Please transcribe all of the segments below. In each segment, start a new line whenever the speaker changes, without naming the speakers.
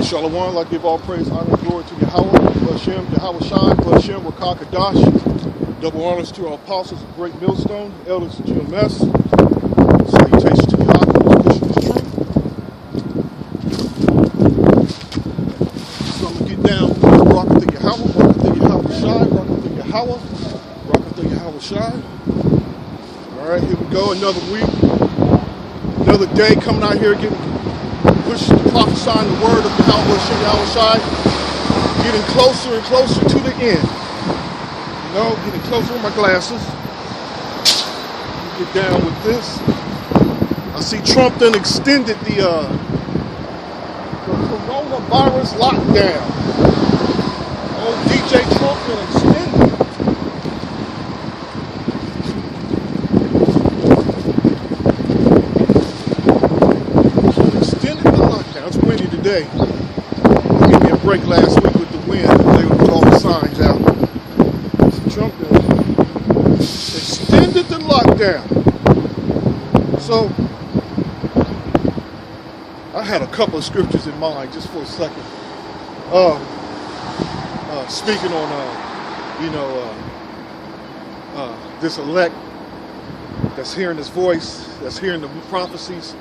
Shalom, I give all praise, honor, and glory to Yahweh, Hashem, Yahweh Shai, Hashem, Rakah Kadash. Double honors to our apostles of Great Millstone, elders of GMS. Salutations to Yahweh, Christian truth. So I'm going to get down with Rakah Yahweh, Rakah Yahweh Shai, Rakah Yahweh, Rakah Yahweh Shai. All right, here we go, another week, another day coming out here getting push prophesying the word of Yahweh Shai, getting closer and closer to the end. You know, getting closer with my glasses. Get down with this. I see Trump then extended the coronavirus lockdown. Old DJ Trump then extended it. Today. They gave me a break last week with the wind. They would put all the signs out. So Trump extended the lockdown. So I had a couple of scriptures in mind just for a second. Speaking on, this elect that's hearing his voice, that's hearing the prophecies,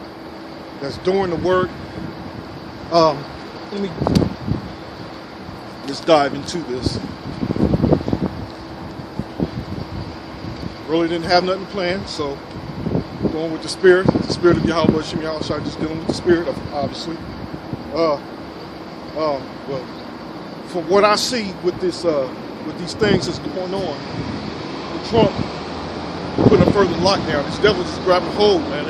that's doing the work. Let me just dive into this. Really didn't have nothing planned, so going with the spirit of Yahweh Shem Yahweh Shai, just dealing with the spirit of, obviously. Well, from what I see with this, with these things that's going on, with Trump putting a further lockdown, this devil just grabbing hold, man.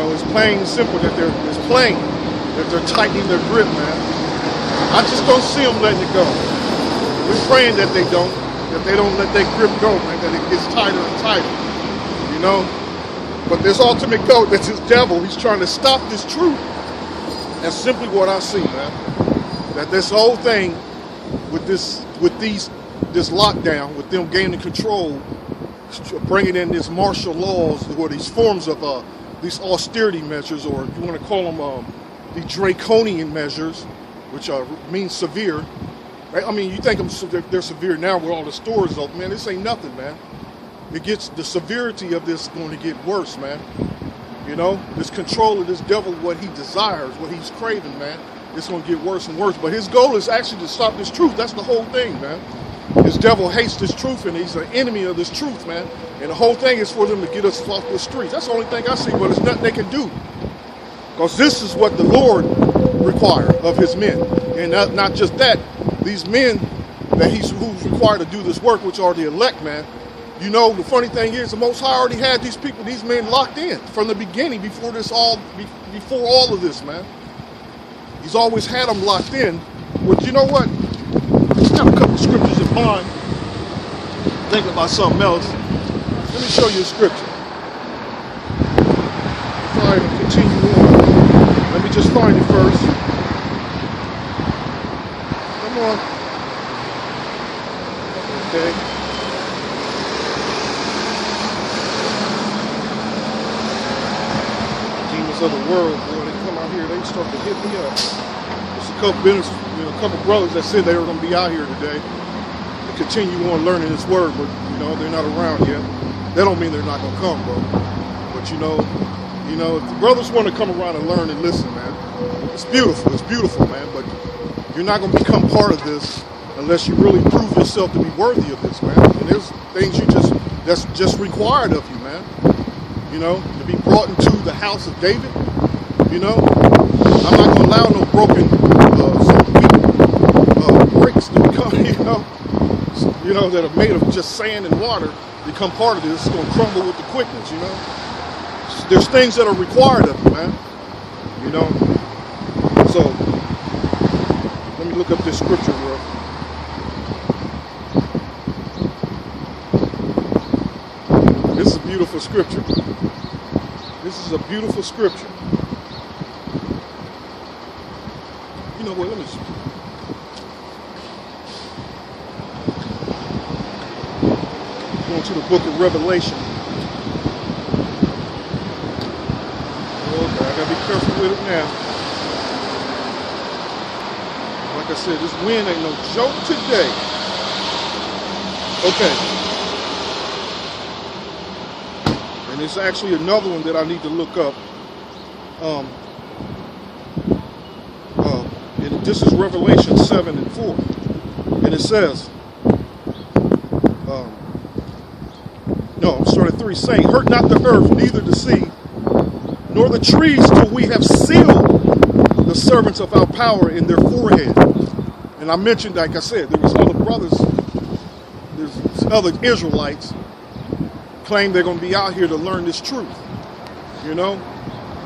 It's plain and simple that they're tightening their grip, man. I just don't see them letting it go. We're praying that they don't let their grip go, man, that it gets tighter and tighter, But this ultimate goal, that's this devil, he's trying to stop this truth. That's simply what I see, man. That this whole thing with this lockdown, with them gaining control, bringing in these martial laws or these forms of these austerity measures, or if you want to call them the draconian measures, which mean severe. Right? I mean, you think they're severe now with all the stores open, man. This ain't nothing, man. The severity of this is going to get worse, man. This control of this devil, what he desires, what he's craving, man, it's going to get worse and worse. But his goal is actually to stop this truth. That's the whole thing, man. This devil hates this truth, and he's an enemy of this truth, man. And the whole thing is for them to get us off the streets. That's the only thing I see, but it's nothing they can do. Because this is what the Lord requires of his men. And not just that, these men that who's required to do this work, which are the elect, man. The funny thing is, the Most High already had these men locked in from the beginning, before all of this, man. He's always had them locked in. But you know what? I have a couple of scriptures in mind. Thinking about something else. Let me show you a scripture. Before I continue on, let me just find it first. Come on. Okay. Demons of the world, boy, they come out here, they start to hit me up. There's a couple brothers that said they were going to be out here today to continue on learning this word, but they're not around yet. That don't mean they're not going to come, bro. But if the brothers want to come around and learn and listen, man, it's beautiful, man. But you're not going to become part of this unless you really prove yourself to be worthy of this, man. And there's things that's just required of you, man. To be brought into the house of David. I'm not going to allow no broken, some weak bricks to become, that are made of just sand and water, become part of this. It's going to crumble with the quickness, There's things that are required of you, man. So, let me look up this scripture real. This is a beautiful scripture. This is a beautiful scripture. Let me see. Going to the book of Revelation. Okay, I gotta be careful with it now. like I said, this wind ain't no joke today. Okay. And it's actually another one that I need to look up. And this is Revelation 7 and 4. And it says, no, I'm starting at 3, saying, hurt not the earth, neither the sea, nor the trees, till we have sealed the servants of our power in their forehead. And I mentioned, like I said, there was other brothers, there's other Israelites claim they're going to be out here to learn this truth. You know,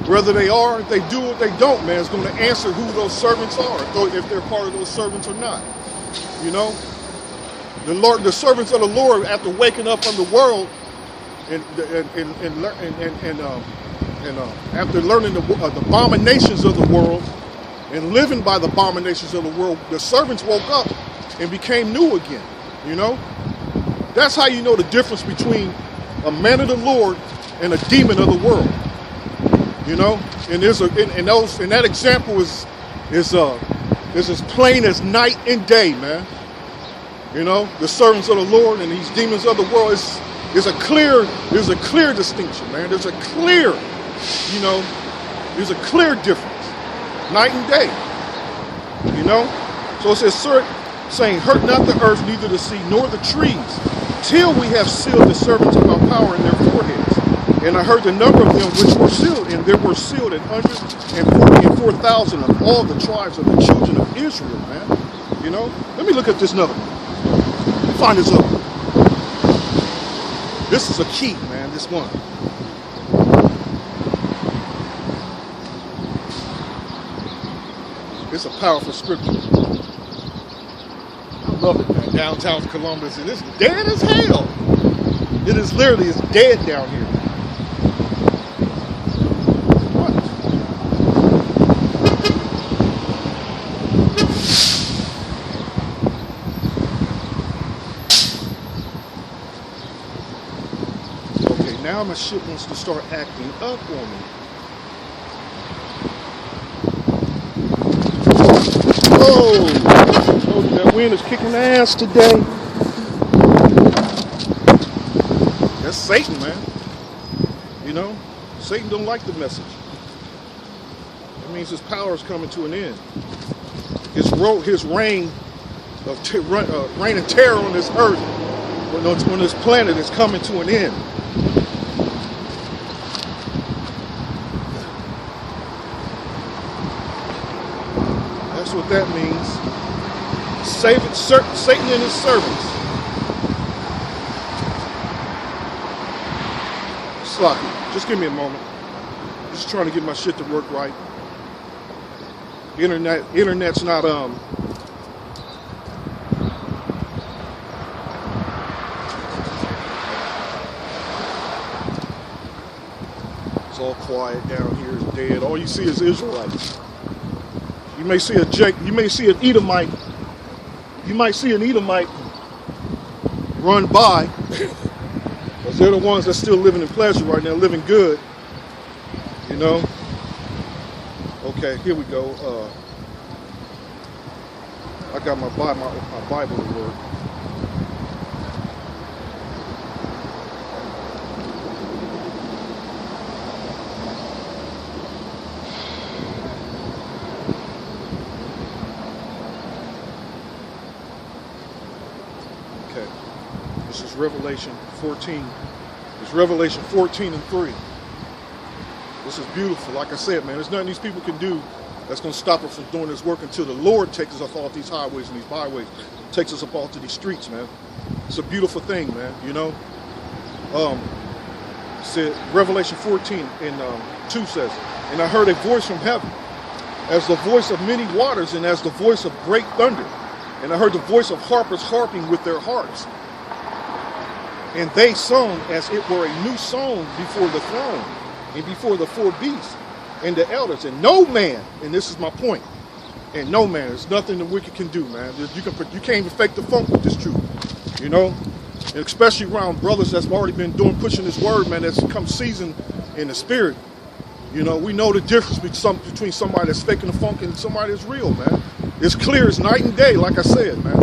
whether they are, if they do or they don't, man, it's going to answer who those servants are, if they're part of those servants or not. You know, the servants of the Lord, after waking up from the world and after learning the abominations of the world and living by the abominations of the world, the servants woke up and became new again. You know, that's how you know the difference between a man of the Lord and a demon of the world. You know, and that example is as plain as night and day, man. You know, the servants of the Lord and these demons of the world there's a clear distinction, man. There's a clear difference, night and day. You know, so it says, saying, hurt not the earth, neither the sea, nor the trees, till we have sealed the servants of our power in their foreheads. And I heard the number of them which were sealed, and there were sealed 144,000 of all the tribes of the children of Israel, man. You know, let me look at this another one. Let me find this other one. This is a key, man, this one. It's a powerful scripture. I love it, man. Downtown Columbus, and it's dead as hell. It is literally, it's dead down here. What? Okay, now my shit wants to start acting up on me. Oh, that wind is kicking ass today. That's Satan, man. You know, Satan don't like the message. That means his power is coming to an end. His reign of reign and terror on this earth, on this planet, is coming to an end. That's what that means. Satan and his servants. Sloppy. Just give me a moment. Just trying to get my shit to work right. Internet's not it's all quiet down here. It's dead. All you see is Israelites. You may see an Edomite. You might see an Edomite run by, because they're the ones that's still living in pleasure right now, living good. You know. Okay, here we go. I got my Bible to work. This is Revelation 14. It's Revelation 14 and 3. This is beautiful. Like I said, man, there's nothing these people can do that's going to stop us from doing this work until the Lord takes us up off these highways and these byways, takes us up off to these streets, man. It's a beautiful thing, man, you know. Said Revelation 14 and 2 says, and I heard a voice from heaven, as the voice of many waters and as the voice of great thunder. And I heard the voice of harpers harping with their harps. And they sung as it were a new song before the throne and before the four beasts and the elders. And no man, and this is my point, and no man, there's nothing the wicked can do, man. You can't even fake the funk with this truth, you know? And especially around brothers that's already been pushing this word, man, that's come seasoned in the spirit. You know, we know the difference between somebody that's faking the funk and somebody that's real, man. It's clear as night and day, like I said, man.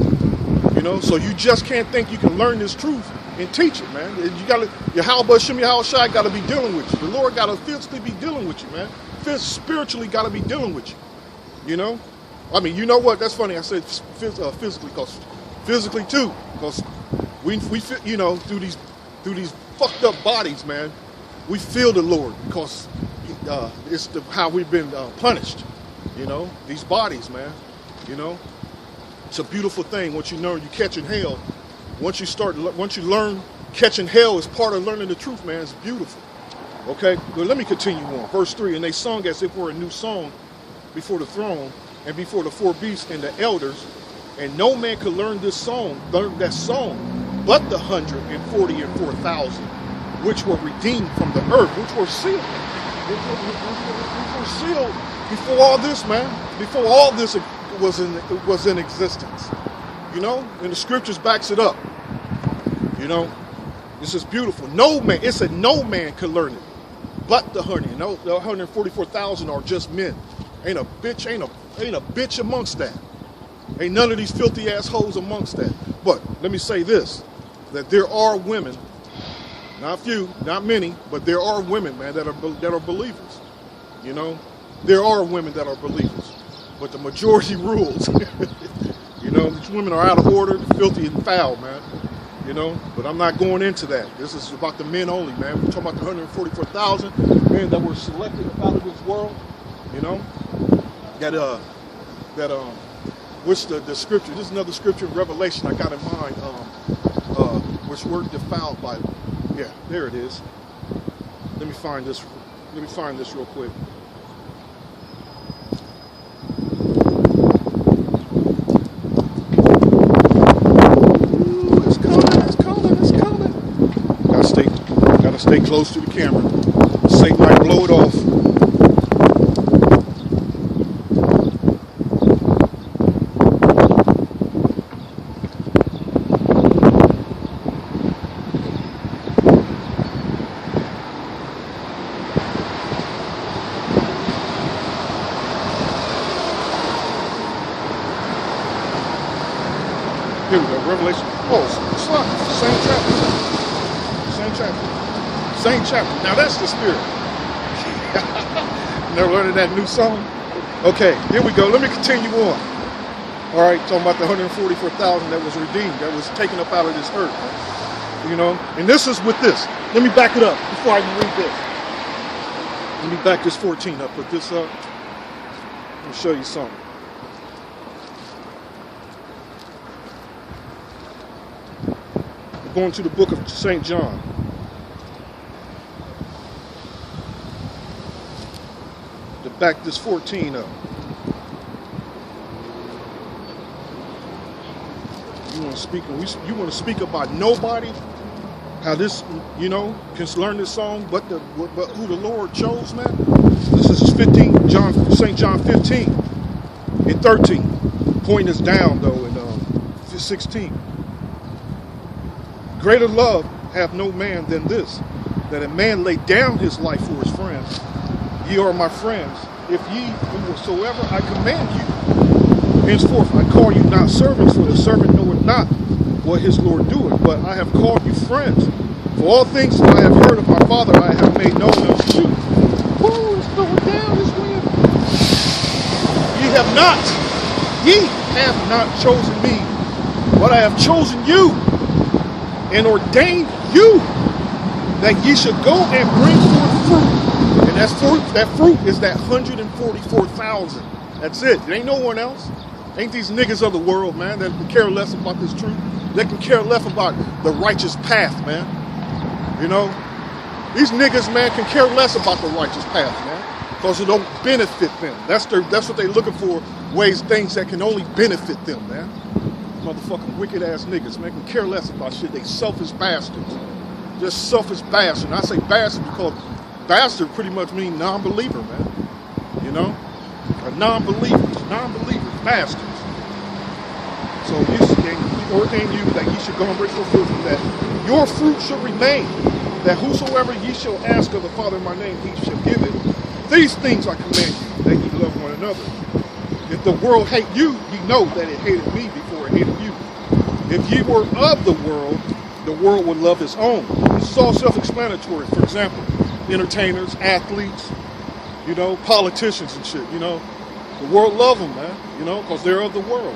You know, so you just can't think you can learn this truth and teach it, man. You gotta, your Halba Shimmy Shai gotta be dealing with you. The Lord gotta physically be dealing with you, man. Spiritually gotta be dealing with you. You know? I mean, you know what? That's funny. I said physically, because physically too, because we you know, through these fucked up bodies, man, we feel the Lord because it's how we've been punished. You know, these bodies, man. You know, it's a beautiful thing. Once you learn, you catching hell. Once you learn catching hell is part of learning the truth, man. It's beautiful. Okay, well, let me continue on. Verse 3, and they sung as if it were a new song before the throne and before the four beasts and the elders, and no man could learn that song, but the 144,000, which were redeemed from the earth, which were sealed. Which were sealed before all this, man. Before all this was in existence. You know, and the scriptures backs it up. You know, this is beautiful. No man, it said no man could learn it, but the 144,000 are just men. Ain't a bitch amongst that. Ain't none of these filthy assholes amongst that. But let me say this, that there are women, not few, not many, but there are women, man, that are believers. You know, there are women that are believers, but the majority rules. You know, these women are out of order, filthy and foul, man. You know, but I'm not going into that. This is about the men only, man. We're talking about the 144,000 men that were selected out of this world. You know, what's the scripture? This is another scripture in Revelation I got in mind. Which word defiled by? Yeah, there it is. Let me find this real quick. Stay close to the camera. Satan might blow it off. Here we go, Revelation. Oh, it's not. Same chapter. Same chapter. Now that's the spirit. Never learning that new song? Okay, here we go. Let me continue on. All right, talking about the 144,000 that was redeemed, that was taken up out of this earth. You know, and this is with this. Let me back it up before I even read this. Let me back this 14 up. Put this up. Let me show you something. We're going to the book of St. John. Back this 14 up. You want to speak about nobody, how this, you know, can learn this song, but who the Lord chose, man. This is 15, St. John 15 and 13. Point is down though in 16. Greater love hath no man than this, that a man lay down his life for his friends. Ye are my friends, if ye do whatsoever I command you. Henceforth I call you not servants, for the servant knoweth not what his Lord doeth, but I have called you friends. For all things that I have heard of my Father I have made known unto you. Whoa, it's going down this wind. Ye have not chosen me, but I have chosen you, and ordained you, that ye should go and bring forth fruit. And that fruit is that 144,000. That's it. It ain't no one else. Ain't these niggas of the world, man, that can care less about this truth. They can care less about the righteous path, man. You know? These niggas, man, can care less about the righteous path, man. Because it don't benefit them. That's what they looking for, things that can only benefit them, man. Motherfucking wicked ass niggas, man, can care less about shit. They selfish bastards. Just selfish bastards. And I say bastard because bastard pretty much means non-believer, man. You know? A non-believers, bastards. So he ordained you that ye should go and bring forth fruit, that your fruit should remain, that whosoever ye shall ask of the Father in my name, he shall give it. These things I command you, that ye love one another. If the world hate you, ye know that it hated me before it hated you. If ye were of the world would love his own. This is all self-explanatory. For example, entertainers, athletes, politicians and shit, The world love them, man, because they're of the world,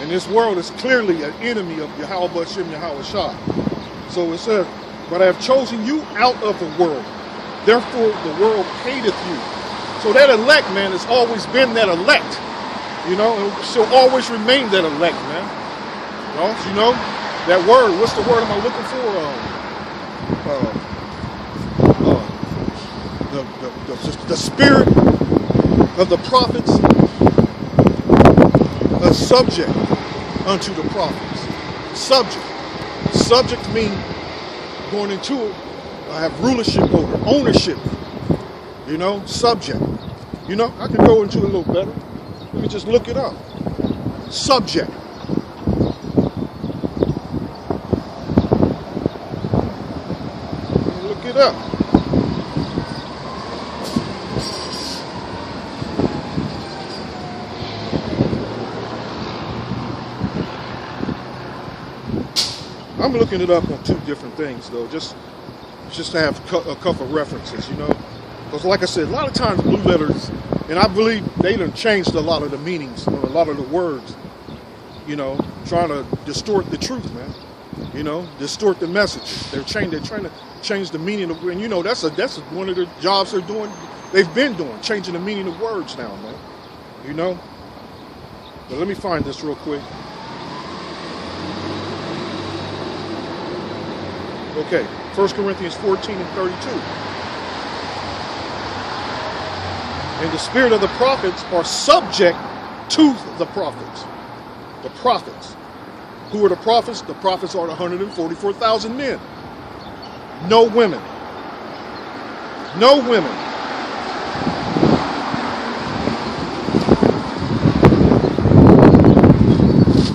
And this world is clearly an enemy of Yahweh B'Shem Yahweh Shah. So it says, but I have chosen you out of the world. Therefore the world hateth you. So that elect, man, has always been that elect. And she'll always remain that elect, man. That word, what's the word am I looking for? The spirit of the prophets, a subject unto the prophets. Subject means going into it, I have rulership over, ownership. Subject. I can go into it a little better. Let me just look it up. Subject. Look it up. I'm looking it up on two different things, though, just to have a couple of references, Because like I said, a lot of times blue letters, and I believe they done changed a lot of the meanings, a lot of the words, trying to distort the truth, man. Distort the messages. They're trying to change the meaning of, and that's one of the jobs they've been doing, changing the meaning of words now, man. But let me find this real quick. Okay, 1 Corinthians 14 and 32. And the spirit of the prophets are subject to the prophets. The prophets. Who are the prophets? The prophets are the 144,000 men. No women. No women.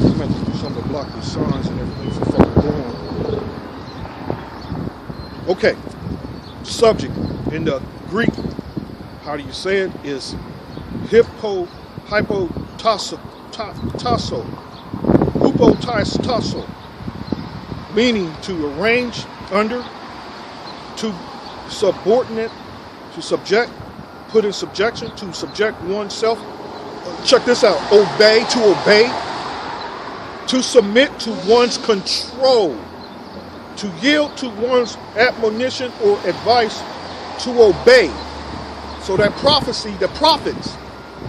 I'm going to do something to block these signs and everything from fucking going. Okay. Subject in the Greek, how do you say it, is hypotasso, meaning to arrange under, to subordinate, to subject, put in subjection, to subject oneself. Check this out. Obey, to submit to one's control, to yield to one's admonition or advice, to obey. So that prophecy, the prophets,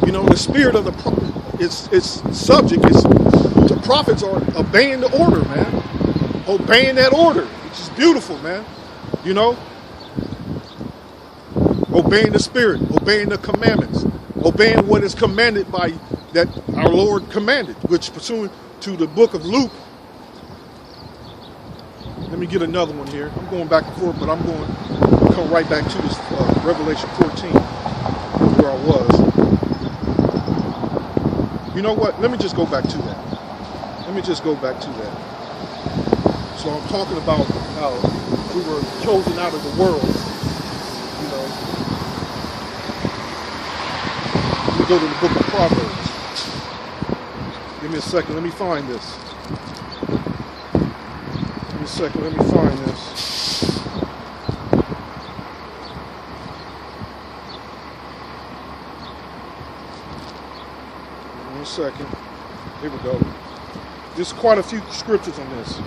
the spirit of the prophet, its subject is, the prophets are obeying the order, man. Obeying that order, which is beautiful, man. Obeying the spirit, obeying the commandments, obeying what is commanded by that our Lord commanded, which pursuant to the book of Luke. Let me get another one here. I'm going back and forth, but I'm going to come right back to this Revelation 14, where I was. You know what? Let me just go back to that. So I'm talking about how we were chosen out of the world. Let me go to the book of Proverbs. Give me a second. Let me find this. Let me find this. One second. Here we go. There's quite a few scriptures on this.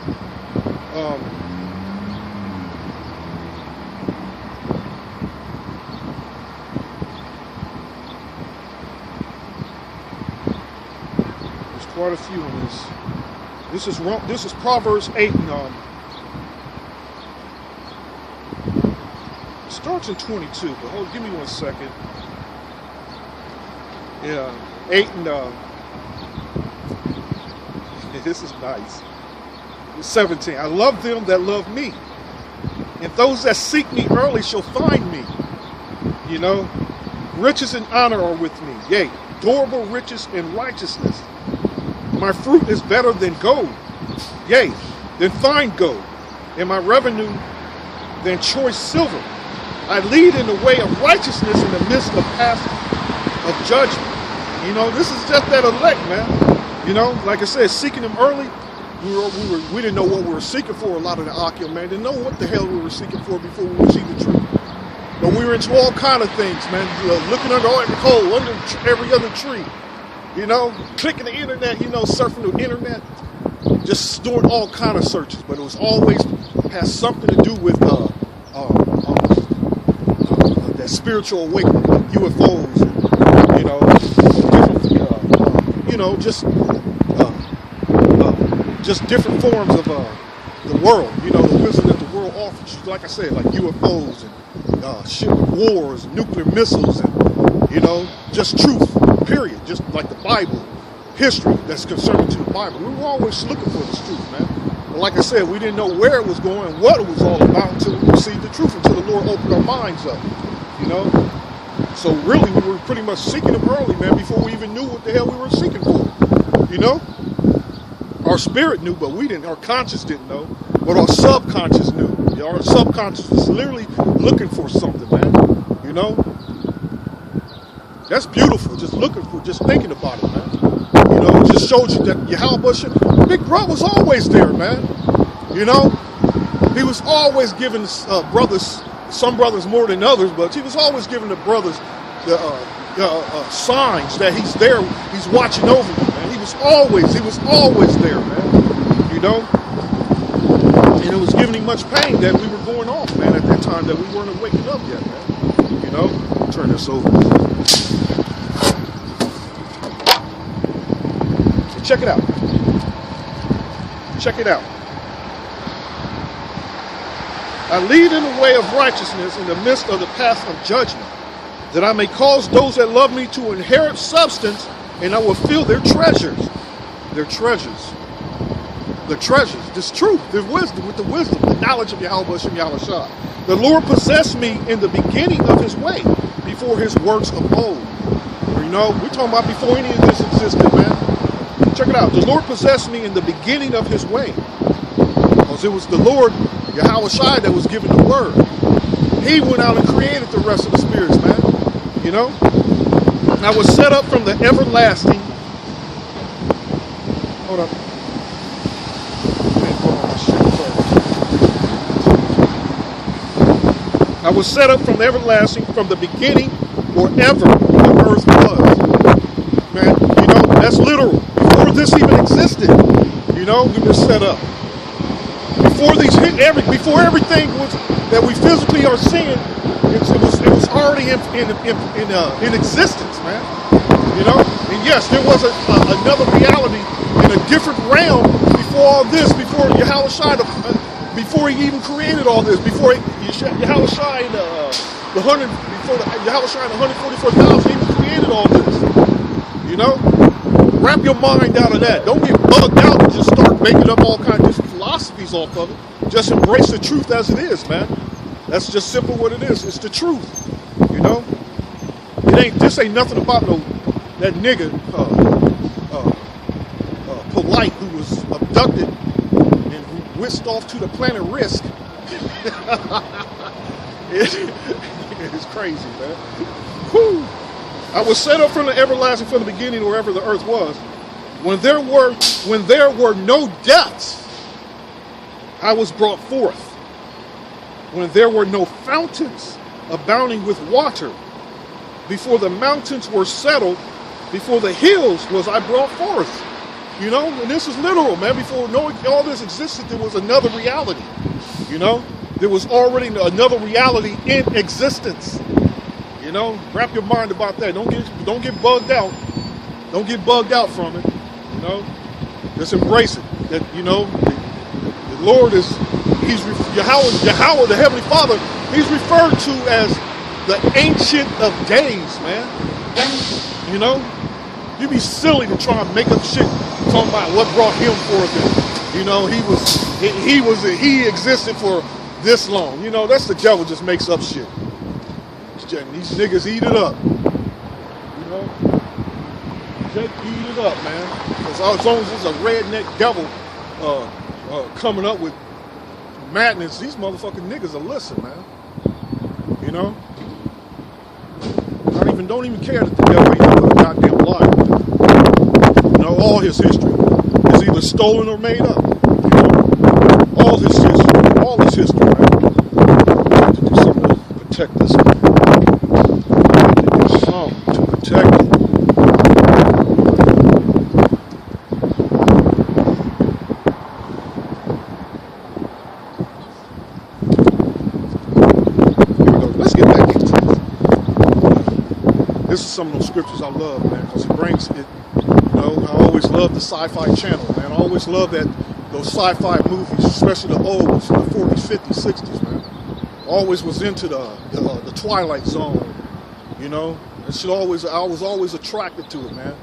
There's quite a few on this. This is Proverbs 8 and starts in 22, but give me 1 second. Yeah, 8 and this is nice. 17. I love them that love me, and those that seek me early shall find me. Riches and honor are with me. Yea, durable riches and righteousness. My fruit is better than gold. Yea, than fine gold, and my revenue than choice silver. I lead in the way of righteousness in the midst of of judgment. You know, this is just that elect, man. You know, like I said, seeking him early, we didn't know what we were seeking for. A lot of the Akim, man, didn't know what the hell we were seeking for before we received the truth. But we were into all kind of things, man. Looking under every hole, under every other tree. You know, clicking the internet, you know, surfing the internet, just doing all kind of searches. But it was always has something to do with that spiritual awakening, like UFOs, and, you know, different, you know, just different forms of the world. You know, the wisdom that the world offers. Like I said, like UFOs and shit with wars, nuclear missiles, and, you know, just truth, period. Just like the Bible, history that's concerning to the Bible. We were always looking for this truth, man. But like I said, we didn't know where it was going, what it was all about until we received the truth, until the Lord opened our minds up, you know. So really, we were pretty much seeking him early, man, before we even knew what the hell we were seeking for, you know. Our spirit knew, but we didn't. Our conscious didn't know, but our subconscious knew. Our subconscious was literally looking for something, man. You know, that's beautiful. Just thinking about it, man. You know, it just showed you that Yahweh, Big Bro was always there, man. You know, he was always giving brothers, some brothers more than others, but he was always giving the brothers the signs that he's there. He's watching over you, man. He was always there, man. You know. And it was giving him much pain that we were going off, man, at that time, that we weren't waking up yet, man. You know? Turn this over. Check it out. Check it out. I lead in the way of righteousness in the midst of the path of judgment, that I may cause those that love me to inherit substance, and I will fill their treasures. Their treasures. The treasures, this truth, the wisdom, with the wisdom, the knowledge of Yahweh Hashem Yahushua. The Lord possessed me in the beginning of his way, before his works of old. You know, we're talking about before any of this existed, man. Check it out. The Lord possessed me in the beginning of his way. Because it was the Lord, Yahushua, that was given the word. He went out and created the rest of the spirits, man. You know? I was set up from the everlasting. Hold up. I was set up from everlasting, from the beginning, or ever the earth was. Man, you know, that's literal. Before this even existed, you know, we were set up. Before everything was that we physically are seeing, it was already in existence, man. You know, and yes, there was another reality in a different realm before all this, before Yahushua, before he even created all this, before Yahushua and the 144,000 even created all this. You know, wrap your mind out of that. Don't get bugged out and just start making up all kinds of different philosophies off of it. Just embrace the truth as it is, man. That's just simple what it is. It's the truth. You know, this ain't nothing about that nigga Polite, who was abducted and who whisked off to the planet Risk. It's crazy, man. Whew. I was set up from the everlasting, from the beginning, wherever the earth was. When there were no depths, I was brought forth. When there were no fountains abounding with water, before the mountains were settled, before the hills was I brought forth. You know, and this is literal, man. Before knowing all this existed, there was another reality. You know, there was already another reality in existence. You know, wrap your mind about that. Don't get bugged out. Don't get bugged out from it. You know, just embrace it. That, you know, the Lord is, Yahweh, the Heavenly Father. He's referred to as the Ancient of Days, man. You know, you'd be silly to try and make up shit talking about what brought him forth. And, you know, he existed for this long. You know, that's the devil, just makes up shit. These niggas eat it up. You know, just eat it up, man. Because as long as there's a redneck devil coming up with madness, these motherfucking niggas will listen, man. You know, don't even care that the devil ain't never a goddamn liar. You know, all his history is either stolen or made up. You know, all his history, man. I have to do something to protect this one. I have to do something to protect it. This is some of those scriptures I love, man, because it brings it, you know, I always love the sci-fi channel, man. I always love those sci-fi movies, especially the old ones, the 40s, 50s, 60s, man. Always was into the Twilight Zone, you know. I was always attracted to it, man.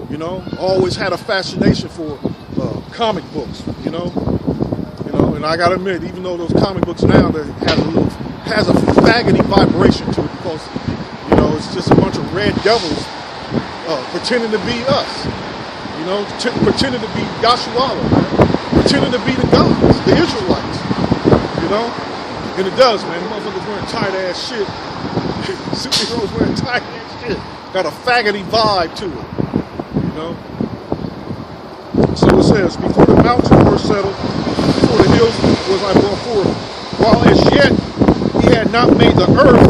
You know, always had a fascination for comic books, you know. And I gotta admit, even though those comic books now has a faggoty vibration to it, because it's just a bunch of red devils pretending to be us. You know, pretending to be Yashuala, man. Pretending to be the gods, the Israelites. You know? And it does, man. Motherfuckers wearing tight-ass shit. Superheroes wearing tight-ass shit. Got a faggoty vibe to it. You know? So it says, before the mountains were settled, before the hills was I brought forth, while as yet he had not made the earth,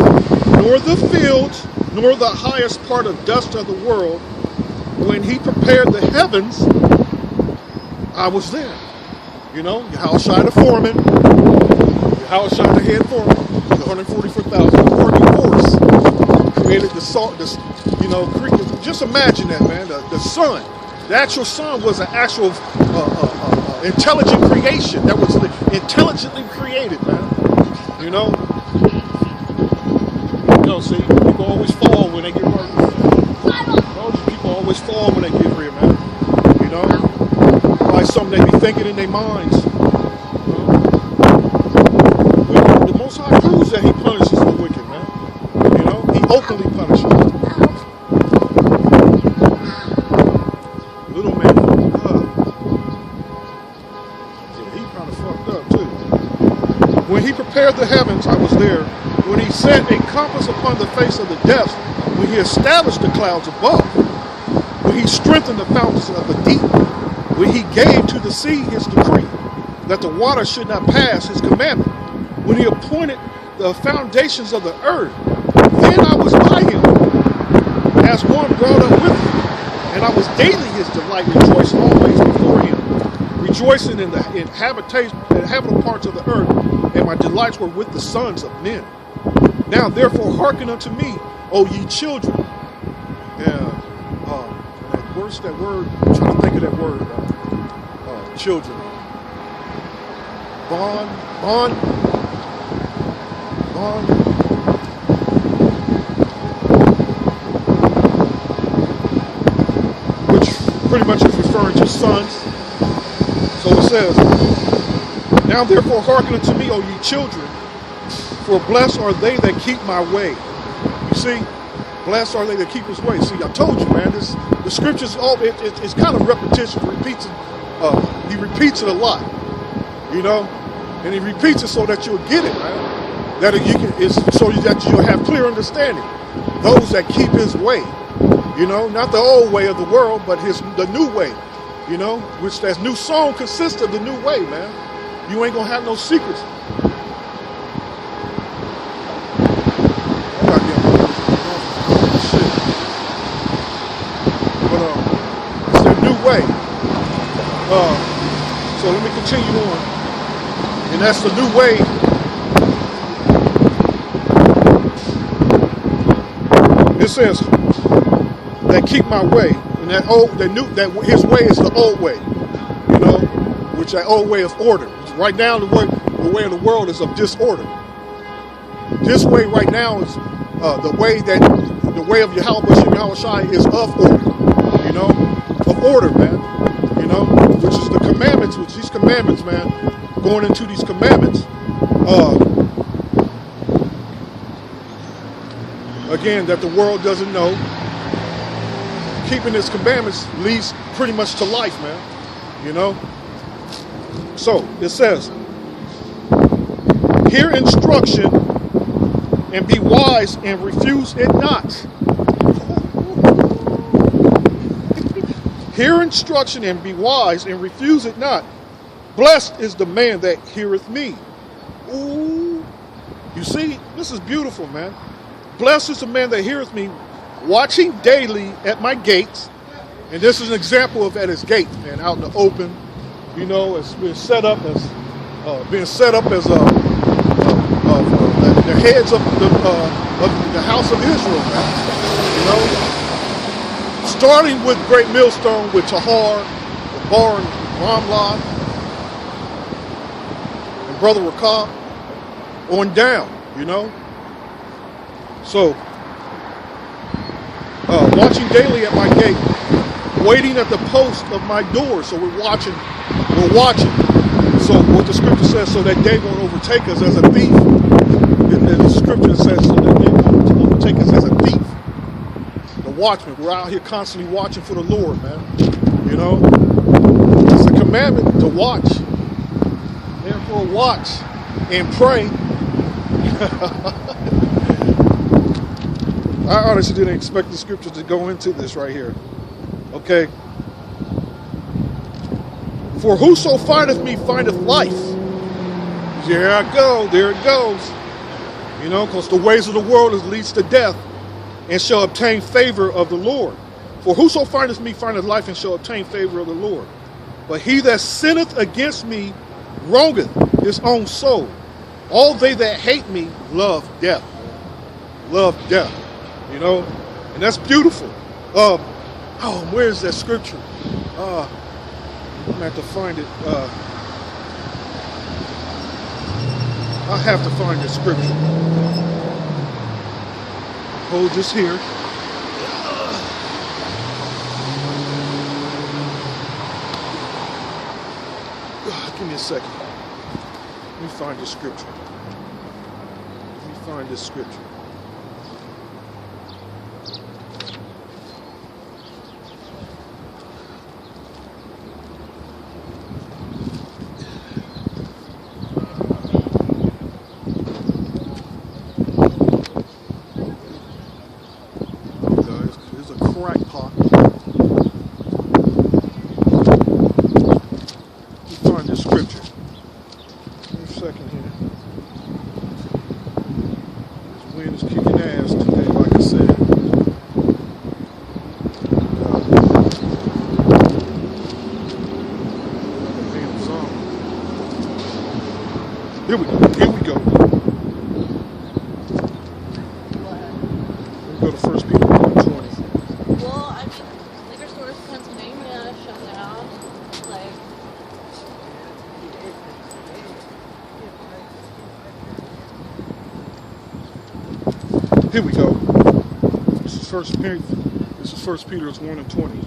nor the fields, nor the highest part of dust of the world, when he prepared the heavens, I was there. You know, Yahushua the foreman, Yahushua the head foreman, the 144,000 working force, created the salt, just imagine that, man, the sun. The actual sun was an actual intelligent creation that was intelligently created, man. You know? See, people always fall when they get murdered. People always fall when they get here, man. You know? Like something they be thinking in their minds. You know? The Most High proves that he punishes the wicked, man. You know? He openly punishes them. Little man fucked up. Yeah, he kind of fucked up, too. When he prepared the heavens, I was there. When he set a compass upon the face of the depths, when he established the clouds above, when he strengthened the fountains of the deep, when he gave to the sea his decree, that the water should not pass his commandment, when he appointed the foundations of the earth, then I was by him, as one brought up with him, and I was daily his delight, rejoicing always before him, rejoicing in the habitable parts of the earth, and my delights were with the sons of men. Now, therefore, hearken unto me, O ye children. Where's that word? I'm trying to think of that word. Children. Bond. Which pretty much is referring to sons. So it says, now, therefore, hearken unto me, O ye children. For blessed are they that keep my way. You see, blessed are they that keep his way. See, I told you, man, the scriptures, it's kind of repetition. He repeats it a lot, you know, and he repeats it so that you'll get it, man. So that you'll have clear understanding. Those that keep his way, you know, not the old way of the world, but the new way, you know, which that new song consists of the new way, man. You ain't gonna have no secrets. Way. So let me continue on. And that's the new way. It says that keep my way. And that his way is the old way. You know, which that old way of order. Right now the way of the world is of disorder. This way right now is the way of Yahushua is of order. You know? Of order, man, you know, which is the commandments, these commandments, man, going into these commandments, again, that the world doesn't know. Keeping his commandments leads pretty much to life, man, you know. So, it says, hear instruction and be wise and refuse it not. Hear instruction and be wise and refuse it not. Blessed is the man that heareth me. Ooh. You see, this is beautiful, man. Blessed is the man that heareth me, watching daily at my gates. And this is an example of at his gate, man, out in the open. You know, it's been set up as the heads of the house of Israel, man. You know, starting with Great Millstone, with Tahar, the Bar and Ramlah, and Brother Rakah, on down. You know, so watching daily at my gate, waiting at the post of my door. So we're watching. So what the scripture says, so that day won't overtake us as a thief. The scripture says, so that day won't overtake us as a thief. The watchman, we're out here constantly watching for the Lord, man. You know, it's a commandment to watch. Therefore, watch and pray. I honestly didn't expect the scriptures to go into this right here. Okay. For whoso findeth me findeth life. There I go. There it goes. You know, because the ways of the world leads to death, and shall obtain favor of the Lord. For whoso findeth me findeth life, and shall obtain favor of the Lord. But he that sinneth against me wrongeth his own soul. All they that hate me love death. Love death. You know, and that's beautiful. Where is that scripture? I'm gonna have to find it. I'll have to find the scripture. Hold this here. Give me a second. Let me find this scripture. Here we go. Let me go to 1 Peter 1:20.
Well, I mean, liquor stores in Pennsylvania shut down. Like,
here we go. This is 1 Peter 1:20.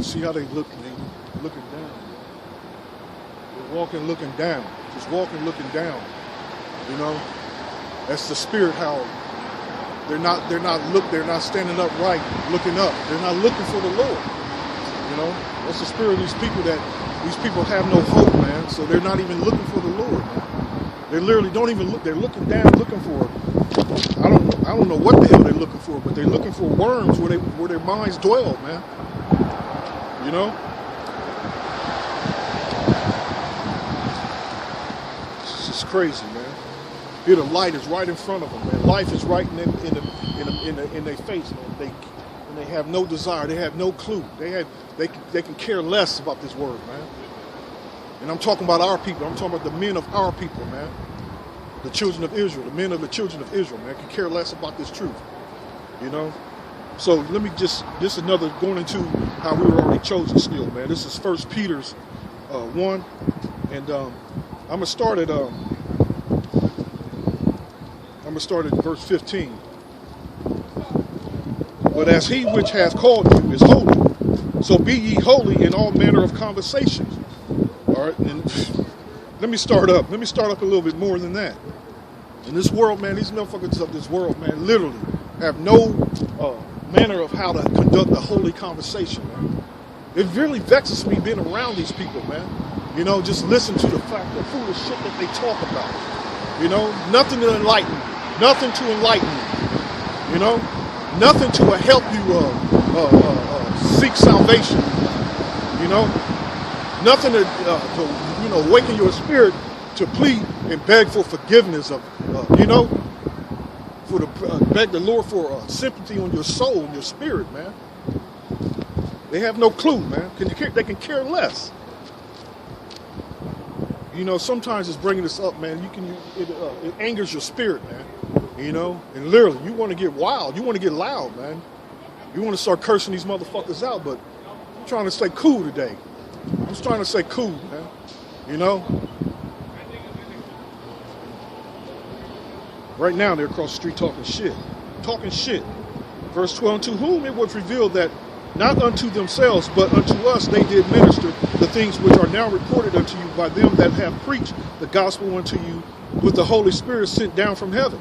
See how they look, looking down. They're walking, looking down. Just walking, looking down. You know, that's the spirit. How they're not standing upright, looking up. They're not looking for the Lord. You know, that's the spirit of these people. That these people have no hope, man. So they're not even looking for the Lord. They literally don't even look. They're looking down, looking for. I don't know what the hell they're looking for, but they're looking for worms where their minds dwell, man. You know? It's just crazy, man. Here the light is right in front of them, man. Life is right in their face, man. They have no desire. They have no clue. They can care less about this word, man. And I'm talking about our people. I'm talking about the men of our people, man. The children of Israel. The men of the children of Israel, man, can care less about this truth. You know? So let me this is another going into how we were already chosen still, man. This is 1 Peter 1, and I'm gonna start at verse 15. But as he which hath called you is holy, so be ye holy in all manner of conversations. All right, and let me start up a little bit more than that. In this world, man, these motherfuckers of this world, man, literally have no manner of how to conduct a holy conversation, man. It really vexes me being around these people, man. You know, just listen to the foolish shit that they talk about. You know, nothing to enlighten me. You know, nothing to help you seek salvation. You know, nothing to awaken your spirit to plead and beg for forgiveness of, for the beg the Lord for sympathy on your soul and your spirit, man. They have no clue, man. They can care less. You know, sometimes it's bringing this up, man. It angers your spirit, man. You know, and literally, you want to get wild. You want to get loud, man. You want to start cursing these motherfuckers out, but I'm trying to stay cool today. I'm just trying to stay cool, man. You know? Right now, they're across the street talking shit. Talking shit. Verse 12, to whom it was revealed that not unto themselves, but unto us they did minister the things which are now reported unto you by them that have preached the gospel unto you with the Holy Spirit sent down from heaven,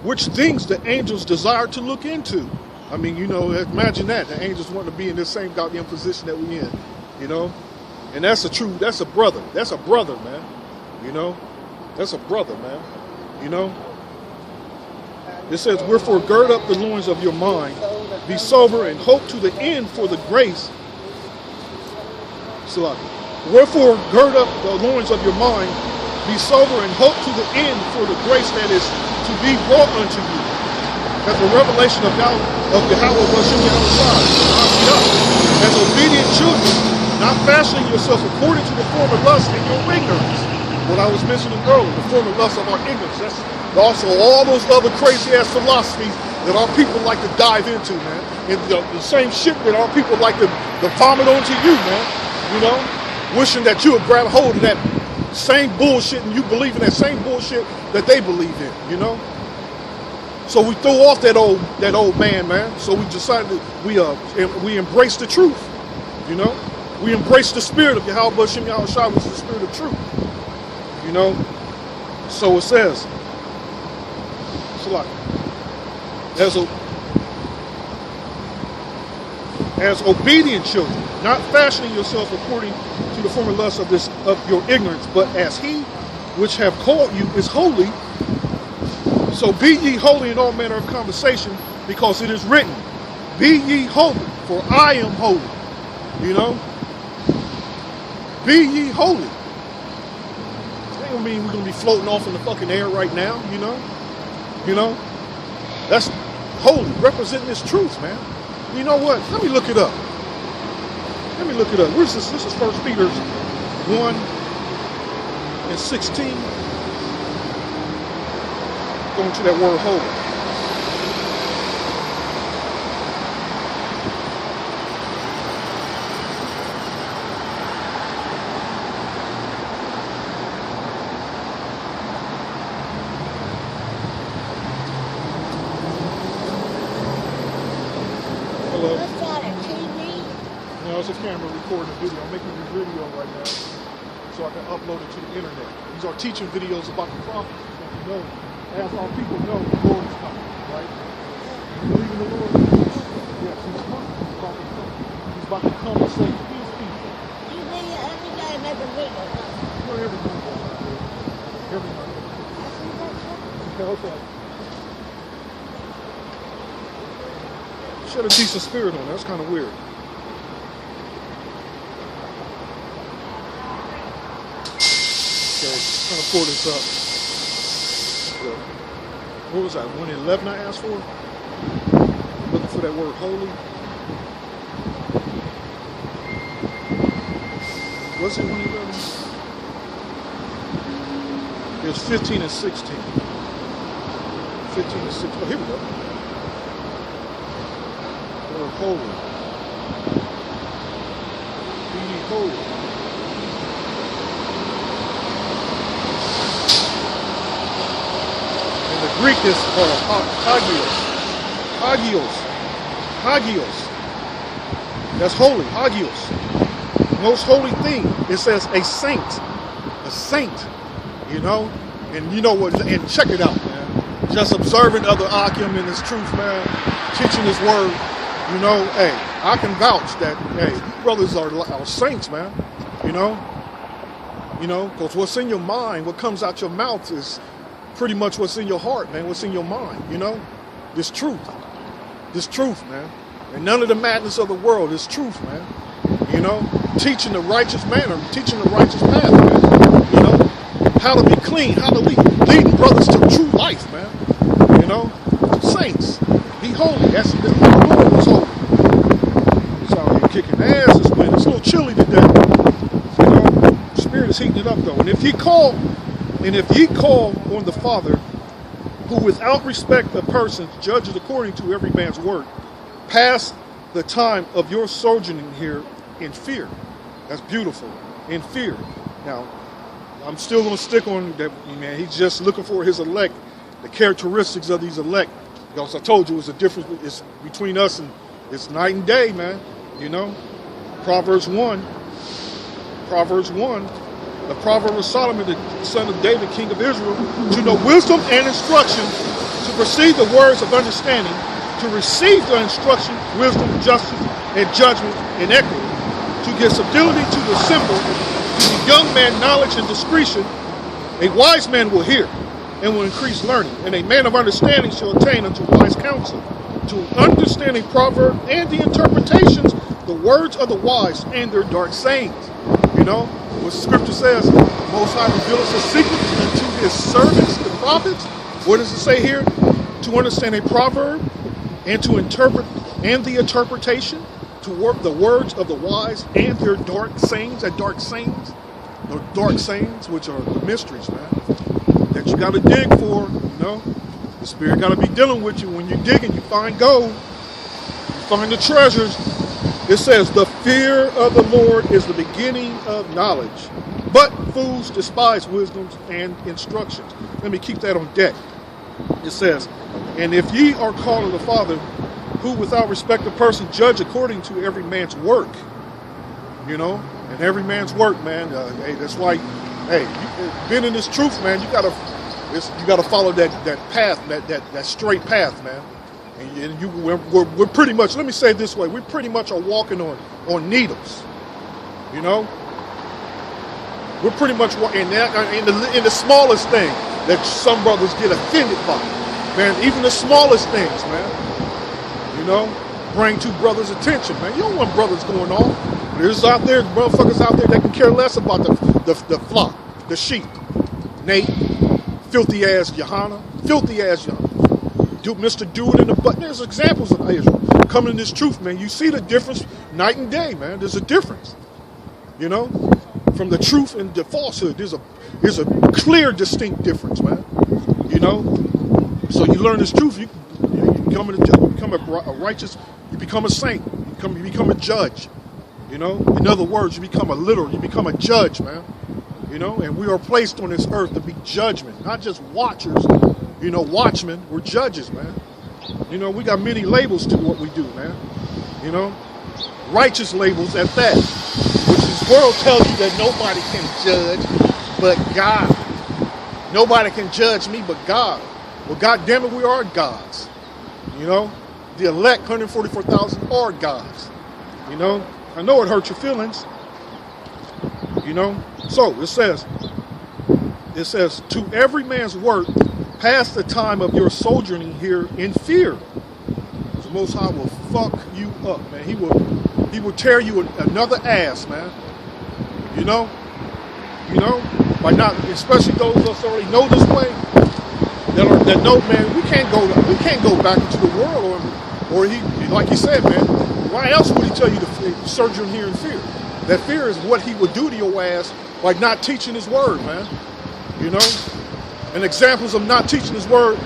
which things the angels desire to look into. I mean, you know, imagine that. The angels want to be in this same goddamn position that we in, you know? And that's a brother. That's a brother, man. You know? That's a brother, man. You know? It says, wherefore gird up the loins of your mind, be sober and hope to the end for the grace. Wherefore gird up the loins of your mind, be sober and hope to the end for the grace that is to be brought unto you. That the revelation of Yahweh was in your side. As obedient children, not fashioning yourself according to the former lust in your ignorance. What I was mentioning earlier, the former lust of our ignorance. That's also all those other crazy ass philosophies that our people like to dive into, man. And the same shit that our people like to vomit onto you, man. You know? Wishing that you would grab hold of that same bullshit and you believe in that same bullshit that they believe in, you know? So we threw off that old man. So we decided we embrace the truth, you know? We embrace the spirit of Yahweh Bashem Yahushua, which is the spirit of truth. You know? So it says, as obedient children, not fashioning yourself according to the former lust of your ignorance, but as he which have called you is holy, so be ye holy in all manner of conversation, because it is written, be ye holy, for I am holy. You know? Be ye holy. That don't mean we're going to be floating off in the fucking air right now, you know? You know? That's holy, representing this truth, man. You know what? Let me look it up. Where's this? This is 1 Peter 1 and 16. Going to that word holy. Hello.
What's that, a TV?
No, it's a camera recording a video. I'm making a video right now so I can upload it to the internet. These are teaching videos about the prophets. So you know, as our people know, the Lord is coming, right? You believe in the Lord? Yes, he's coming. He's about to come. He's about to come and save his people.
You think every day I make a video, huh?
Not every night. Every night.
I see that,
Yeah, okay. She had a decent spirit on. That's kind of weird. Okay, trying to pull this up. So, what was that? 111 I asked for? Looking for that word holy. Was it 111? It was 15 and 16. 15 and 16. Oh, here we go. Word holy. Be ye holy. In the Greek is hagios. Hagios. That's holy. Hagios. Most holy thing. It says a saint. A saint. You know? And you know what? And check it out, man. Just observing other Akim in his truth, man. Teaching his word. You know, hey, I can vouch that, hey, you brothers are saints, man. You know, because what's in your mind, what comes out your mouth is pretty much what's in your heart, man, what's in your mind, you know. This truth. This truth, man. And none of the madness of the world. This truth, man. You know, teaching the righteous manner, teaching the righteous path, man. You know, how to be clean, how to leading brothers to true life, man. You know, saints, be holy. That's the Lord was holy. He's out here kicking ass this winter. It's a little chilly today. You know, the Spirit is heating it up though. And if ye call on the Father, who without respect of persons judges according to every man's work, pass the time of your sojourning here in fear. That's beautiful. In fear. Now, I'm still going to stick on that, man. He's just looking for his elect, the characteristics of these elect. Because I told you, it's a difference. It's between us and it's night and day, man. You know, Proverbs 1. The proverb of Solomon, the son of David, king of Israel, to know wisdom and instruction, to perceive the words of understanding, to receive the instruction, wisdom, justice, and judgment, and equity, to give subtlety to the simple, to the young man knowledge and discretion. A wise man will hear and will increase learning, and a man of understanding shall attain unto wise counsel. To understand a proverb and the interpretations, the words of the wise and their dark sayings. You know, what the scripture says, the Most High reveals the secrets unto his servants, the prophets. What does it say here? To understand a proverb and to interpret and the interpretation, to work the words of the wise and their dark sayings, the dark sayings, which are the mysteries, man, that you got to dig for, you know. The Spirit got to be dealing with you. When you're digging, you find gold, you find the treasures. It says, the fear of the Lord is the beginning of knowledge, but fools despise wisdom and instructions. Let me keep that on deck. It says, and if ye are called of the Father, who without respect of person judge according to every man's work, you know, and every man's work, man. Hey, that's why, hey, you been in this truth, man. You gotta follow that path, that straight path, man. And we're pretty much, let me say it this way, we pretty much are walking on needles, you know. We're pretty much walking in the smallest thing that some brothers get offended by, man. Even the smallest things, man. You know, bring two brothers' attention, man. You don't want brothers going on. There's motherfuckers out there that can care less about the flock, the sheep. Nate, filthy ass Johanna, Mr. Dude in the butt. There's examples of Israel coming in this truth, man. You see the difference night and day, man. There's a difference, you know, from the truth and the falsehood. There's a clear, distinct difference, man. You know, so you learn this truth. You become a righteous. You become a saint. You become a judge. You know, in other words, you become a judge, man. You know, and we are placed on this earth to be judgment, not just watchers. You know, watchmen, we're judges, man. You know, we got many labels to what we do, man. You know, righteous labels at that, which this world tells you that nobody can judge but God. Nobody can judge me but God. Well, God damn it, we are gods. You know, the elect, 144,000 are gods. You know, I know it hurts your feelings. You know, so it says, to every man's work, pass the time of your sojourning here in fear. The Most High will fuck you up, man. He will tear you another ass, man. You know, by not, especially those of us that already know this way, that know, man, we can't go back into the world, or he, like he said, man. Why else would he tell you to sojourn here in fear? That fear is what he would do to your ass by not teaching his word, man. You know. And examples of not teaching his word,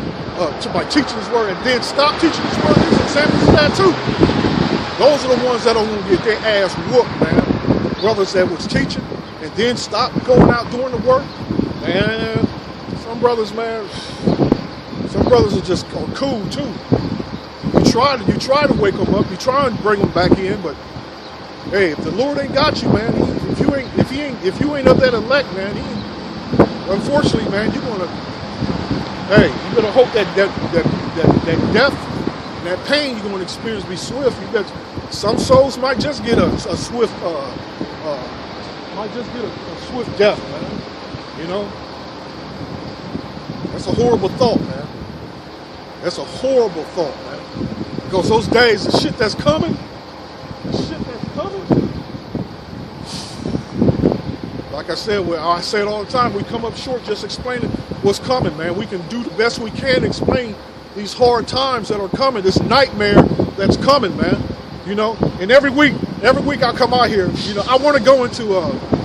by teaching his word and then stop teaching his word, there's examples of that too. Those are the ones that don't want to get their ass whooped, man. Brothers that was teaching and then stop going out doing the work. Man, some brothers, man, some brothers are just cool too. You try to wake them up, you try and bring them back in, but hey, if the Lord ain't got you, man, if you ain't of that elect, man, unfortunately, man, you better hope that death, that pain you're going to experience be swift. Some souls might just get a swift, death, man. You know, that's a horrible thought, man. That's a horrible thought, man. Because those days, the shit that's coming, like I said, I say it all the time, we come up short just explaining what's coming, man. We can do the best we can to explain these hard times that are coming, this nightmare that's coming, man. You know, and every week I come out here, you know, I want to go into,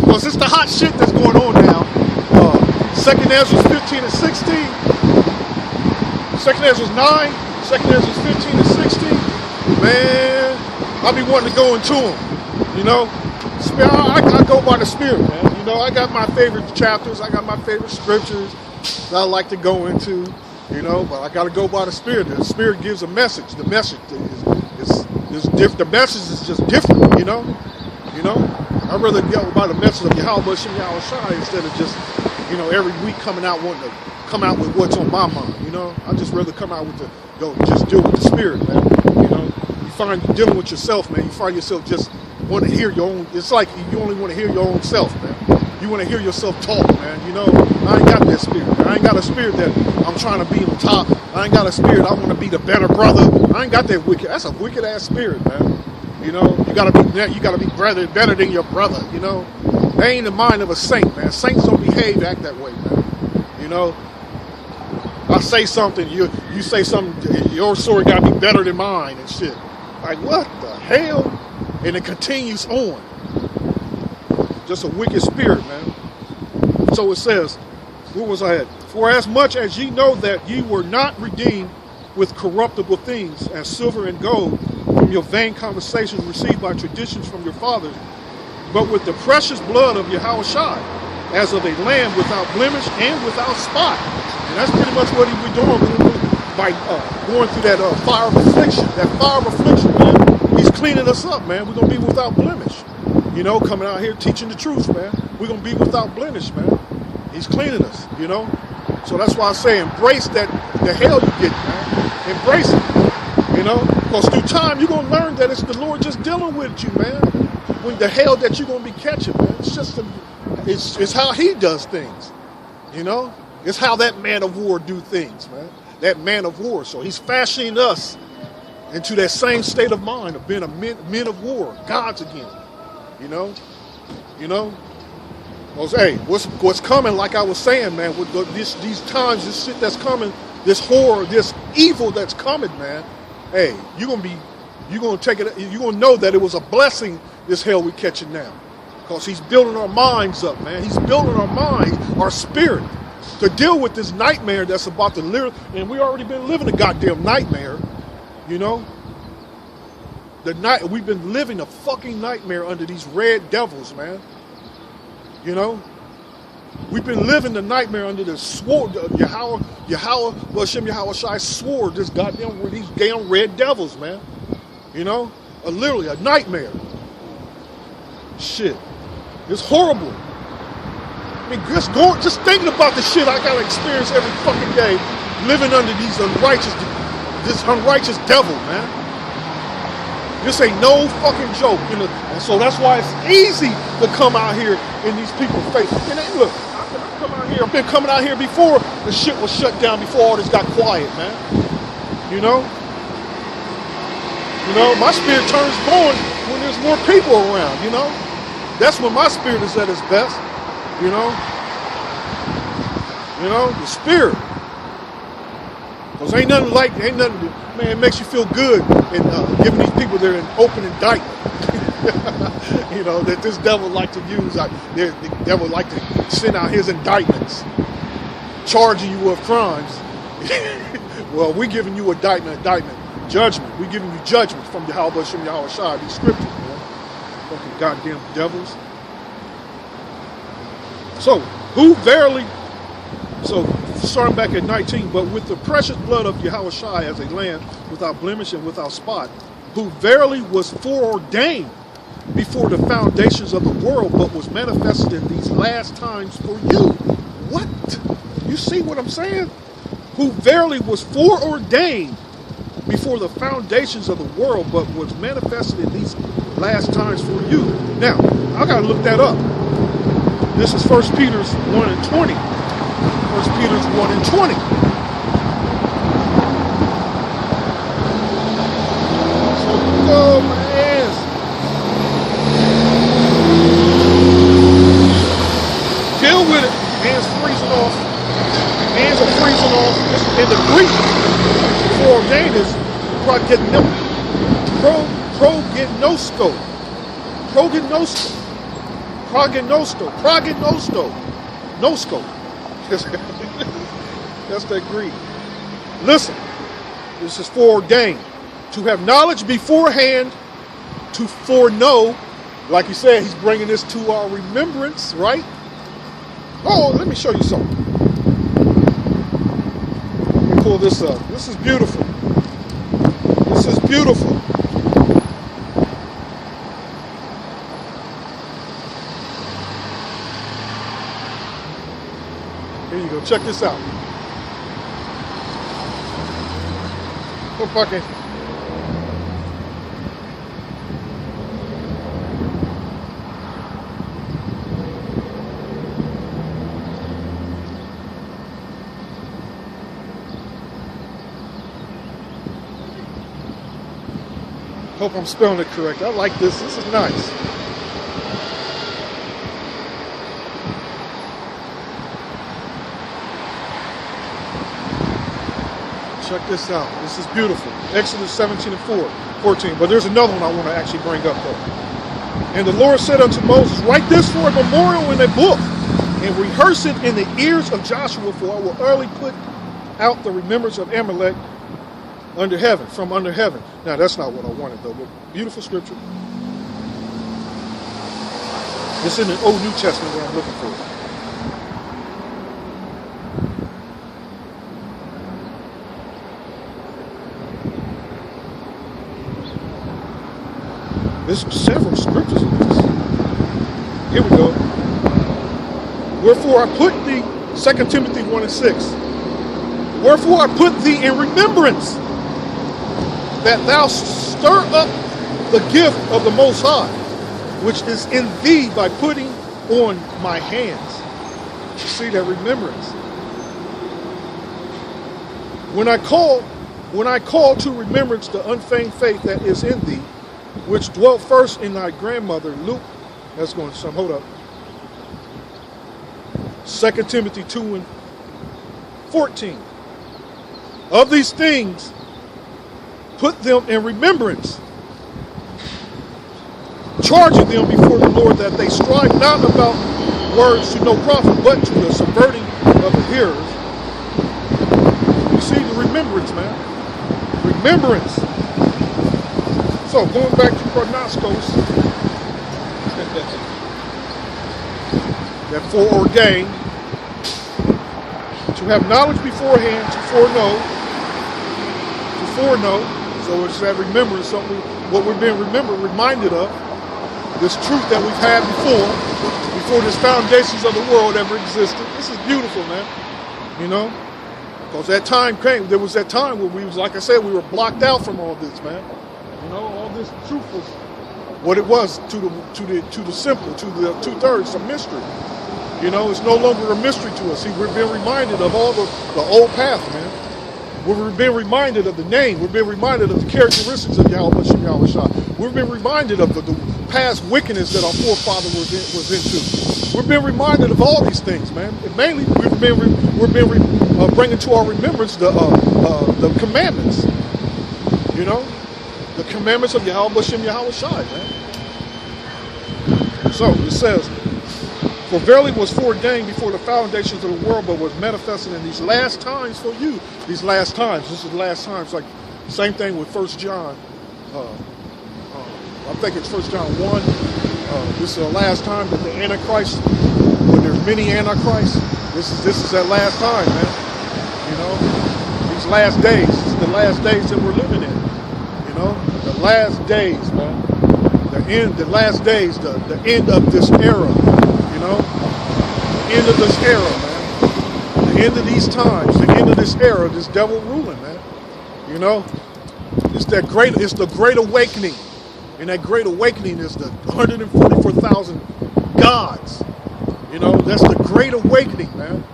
because it's the hot shit that's going on now. 2nd Ezra 15 and 16. 2nd Ezra 9. 2nd Ezra 15 and 16. Man, I be wanting to go into them, you know. I go by the Spirit, man. You know, I got my favorite chapters. I got my favorite scriptures that I like to go into, you know, but I got to go by the Spirit. The Spirit gives a message. The message is different. The message is just different, you know. I'd rather go by the message of Yahweh Shai instead of just, you know, every week coming out wanting to come out with what's on my mind, you know. I just rather come out with just deal with the Spirit, man. You know, you find dealing with yourself, man. You find yourself just want to hear your own. It's like you only want to hear your own self, man. You want to hear yourself talk, man. You know, I ain't got that spirit, man. I ain't got a spirit that I'm trying to be on top. I ain't got a spirit I want to be the better brother. I ain't got that wicked. That's a wicked ass spirit, man. You know, you gotta be better than your brother. You know, that ain't the mind of a saint, man. Saints don't act that way, man. You know, I say something, you say something, your story gotta be better than mine and shit. Like, what the hell? And it continues on. Just a wicked spirit, man. So it says, where was I at? For as much as ye know that ye were not redeemed with corruptible things, as silver and gold, from your vain conversations received by traditions from your fathers, but with the precious blood of Yahweh Shai, as of a lamb without blemish and without spot. And that's pretty much what we're doing by going through that fire of affliction. That fire of affliction, man. He's cleaning us up, man. We're going to be without blemish. You know, coming out here teaching the truth, man. We're going to be without blemish, man. He's cleaning us, you know. So that's why I say embrace the hell you get, man. Embrace it, you know. Because through time, you're going to learn that it's the Lord just dealing with you, man. When the hell that you're going to be catching, man. It's just, it's how he does things, you know. It's how that man of war do things, man. That man of war. So he's fashioning us into that same state of mind of being a men of war, gods again. You know. Well, hey, what's coming? Like I was saying, man, with these times, this shit that's coming, this horror, this evil that's coming, man. Hey, you're gonna take it. You're gonna know that it was a blessing. This hell we catching now, because he's building our minds up, man. He's building our mind, our spirit, to deal with this nightmare that's about to live. And we already been living a goddamn nightmare, you know. We've been living a fucking nightmare under these red devils, man. You know, we've been living the nightmare under the sword, Yahweh Shai sword, these damn red devils, man. You know, literally a nightmare. Shit, it's horrible. I mean, just thinking about the shit I gotta experience every fucking day, living under this unrighteous devil, man. This ain't no fucking joke, you know. And so that's why it's easy to come out here in these people's face. And then, look, I've been coming out here before the shit was shut down, before all this got quiet, man. You know, my spirit turns going when there's more people around. You know, that's when my spirit is at its best. You know, the spirit. Because ain't nothing, man, it makes you feel good in giving these people their open indictment. You know, that this devil like to use, the devil like to send out his indictments, charging you with crimes. Well, we giving you indictment, judgment. We giving you judgment from Yahweh Shai, these scriptures, man. Fucking goddamn devils. So, starting back at 19, but with the precious blood of Yahweh Shai as a lamb without blemish and without spot, who verily was foreordained before the foundations of the world, but was manifested in these last times for you. What? You see what I'm saying? Who verily was foreordained before the foundations of the world, but was manifested in these last times for you. Now, I gotta look that up. This is 1 Peter 1 and 20. 1 Peter 1 and 20. Hands are freezing off. In the Greek, foreordained is prognosko. Nosko. That's that Greek. Listen, this is foreordained. To have knowledge beforehand, to foreknow, like he said, he's bringing this to our remembrance, right? Oh, let me show you something. Let me pull this up. This is beautiful. This is beautiful. Here you go. Check this out. Hope I can. Hope I'm spelling it correct. I like this. This is nice. Check this out. This is beautiful. Exodus 17 and 14. But there's another one I want to actually bring up though. And the Lord said unto Moses, write this for a memorial in a book, and rehearse it in the ears of Joshua, for I will early put out the remembrance of Amalek under heaven, from under heaven. Now that's not what I wanted though, but beautiful scripture. It's in the Old New Testament what I'm looking for. There's several scriptures in this. Here we go. Wherefore I put thee, 2 Timothy 1 and 6. Wherefore I put thee in remembrance, that thou stir up the gift of the Most High, which is in thee by putting on my hands. You see that remembrance. When I call to remembrance the unfeigned faith that is in thee, which dwelt first in thy grandmother Luke. That's going to some. Hold up. 2 Timothy 2 and 14. Of these things, put them in remembrance, charging them before the Lord that they strive not about words to no profit, but to the subverting of the hearers. You see the remembrance, man. Remembrance. So going back to prognoskos, that foreordained, to have knowledge beforehand, to foreknow. So it's that remembrance, something what we're being reminded of, this truth that we've had before this foundations of the world ever existed. This is beautiful, man. You know, because that time came. There was that time where we was, like I said, we were blocked out from all this, man. You know, all this truth was what it was to the simple, to the 2/3, a mystery. You know, it's no longer a mystery to us. See, we're being reminded of all the old path, man. We're being reminded of the name. We're being reminded of the characteristics of Yahweh Shah. We're being reminded of the past wickedness that our forefather was into. We're being reminded of all these things, man. And mainly, we're being bringing to our remembrance the commandments. You know. The commandments of Yahweh Shai, man. So it says, for verily was foreordained before the foundations of the world, but was manifested in these last times for you. These last times. This is the last times. Like same thing with 1 John. I think it's 1 John 1. This is the last time that the Antichrist, when there's many Antichrists, this is that last time, man. You know, these last days. This is the last days that we're living in. You know, the last days, man. The last days, the end of this era. You know, the end of this era, man. The end of these times, the end of this era, this devil ruling, man. You know, it's the great awakening. And that great awakening is the 144,000 gods. You know, that's the great awakening, man.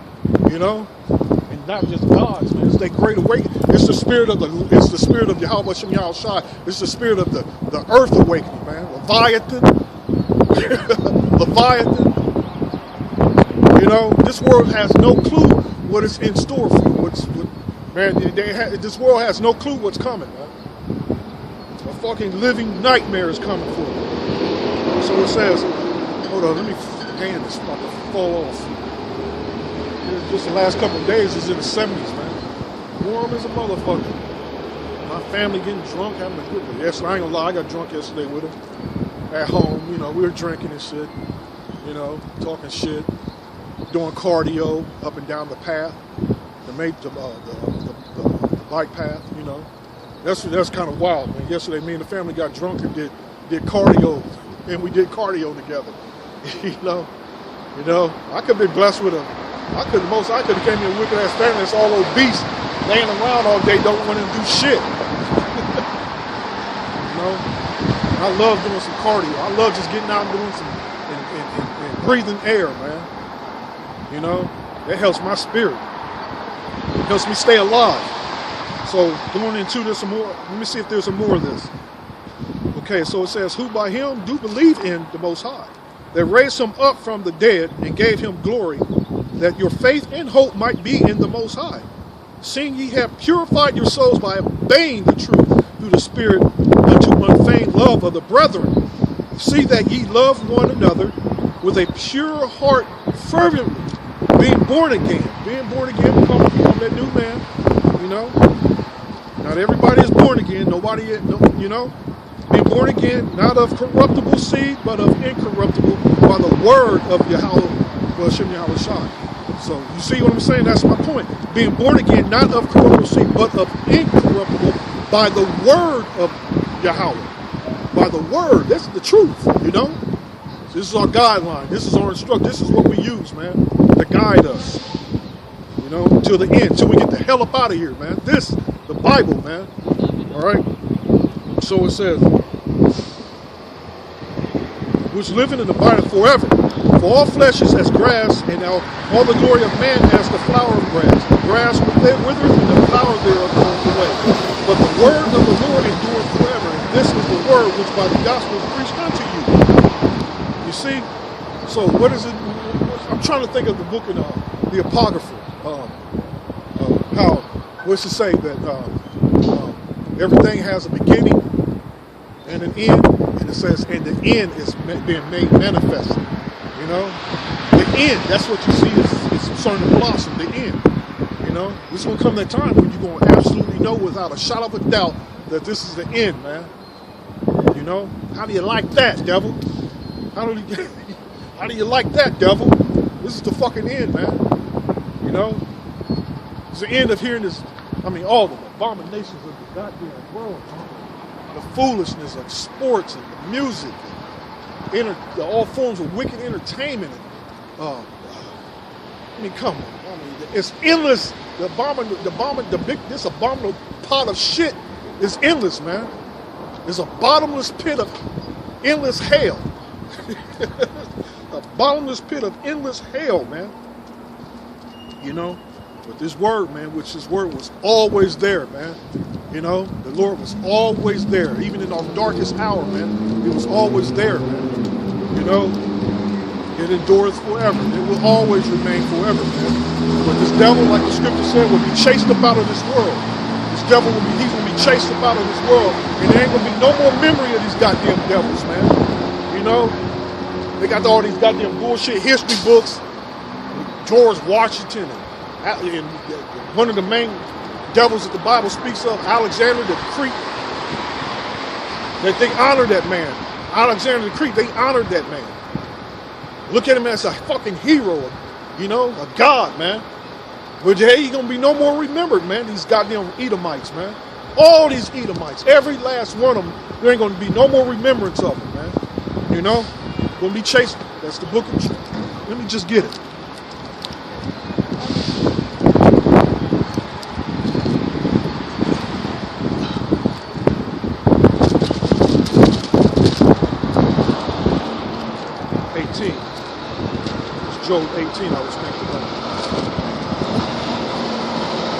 You know, and not just gods, man. It's that great awakening. It's the spirit of Yahweh Shem Yahweh Shai. It's the spirit of the earth awakening, man. Leviathan. Leviathan. You know, this world has no clue what is in store for you. Man, this world has no clue what's coming, man. A fucking living nightmare is coming for you. So it says, hold on, let me, hand is about to fall off. Just the last couple of days is in the 70s, man. Warm as a motherfucker. My family getting drunk, having a good one. Yes, I ain't gonna lie, I got drunk yesterday with them. At home, you know, we were drinking and shit. You know, talking shit. Doing cardio up and down the path. The bike path, you know. That's kind of wild, man. Yesterday, me and the family got drunk and did cardio. And we did cardio together. You know, I could have been blessed with I could have came in with ass family that's all obese, laying around all day, don't want to do shit. You know, I love doing some cardio. I love just getting out and doing some and breathing air, man. You know, that helps my spirit. It helps me stay alive. So going into this some more, let me see if there's some more of this. Okay, so it says, who by him do believe in the Most High, that raised him up from the dead and gave him glory, that your faith and hope might be in the Most High. Seeing ye have purified your souls by obeying the truth through the Spirit unto unfeigned love of the brethren. See that ye love one another with a pure heart fervently, being born again. Being born again, become that new man, you know. Not everybody is born again. Nobody yet, you know. Being born again, not of corruptible seed, but of incorruptible, by the word of Yahweh, Hashem Yahweh Shai. So you see what I'm saying? That's my point. Being born again, not of corruptible seed, but of incorruptible, by the word of Yahweh. By the word. That's the truth, you know? So this is our guideline. This is our instruction. This is what we use, man, to guide us. You know, till the end, till we get the hell up out of here, man. This, the Bible, man. All right? So it says, which living and abiding forever. For all flesh is as grass, and all the glory of man as the flower of grass. The grass withereth, and the flower thereof goeth away. But the word of the Lord endureth forever. And this is the word which by the gospel is preached unto you. You see? So what is it? I'm trying to think of the book in the Apocrypha. How, what's it say? That everything has a beginning and an end. And it says, and the end is being made manifest. You know, the end, that's what you see is starting to blossom, the end. You know, this is going to come that time when you're going to absolutely know without a shadow of a doubt that this is the end, man. You know, how do you like that, devil? How do you like that, devil? This is the fucking end, man. You know, it's the end of hearing this, all the abominations of the goddamn world, the foolishness of sports and the music, all forms of wicked entertainment. Come on. It's endless. This abominable pot of shit is endless, man. It's a bottomless pit of endless hell. A bottomless pit of endless hell, man. You know, but this word, man, his word was always there, man. You know, the Lord was always there, even in our darkest hour, man. It was always there, man. You know, it endures forever. It will always remain forever, man. But this devil, like the scripture said, will be chased up out of this world. This devil he's going to be chased up out of this world. And there ain't going to be no more memory of these goddamn devils, man. You know, they got all these goddamn bullshit history books. George Washington and one of the main devils that the Bible speaks of, Alexander the Greek. That they honor that man. Alexander the Greek, they honored that man. Look at him as a fucking hero, you know, a god, man. But hey, he's gonna be no more remembered, man. These goddamn Edomites, man. All these Edomites, every last one of them, there ain't gonna be no more remembrance of them, man. You know, gonna be chased. That's the book of truth. Let me just get it. Job 18, I was thinking about.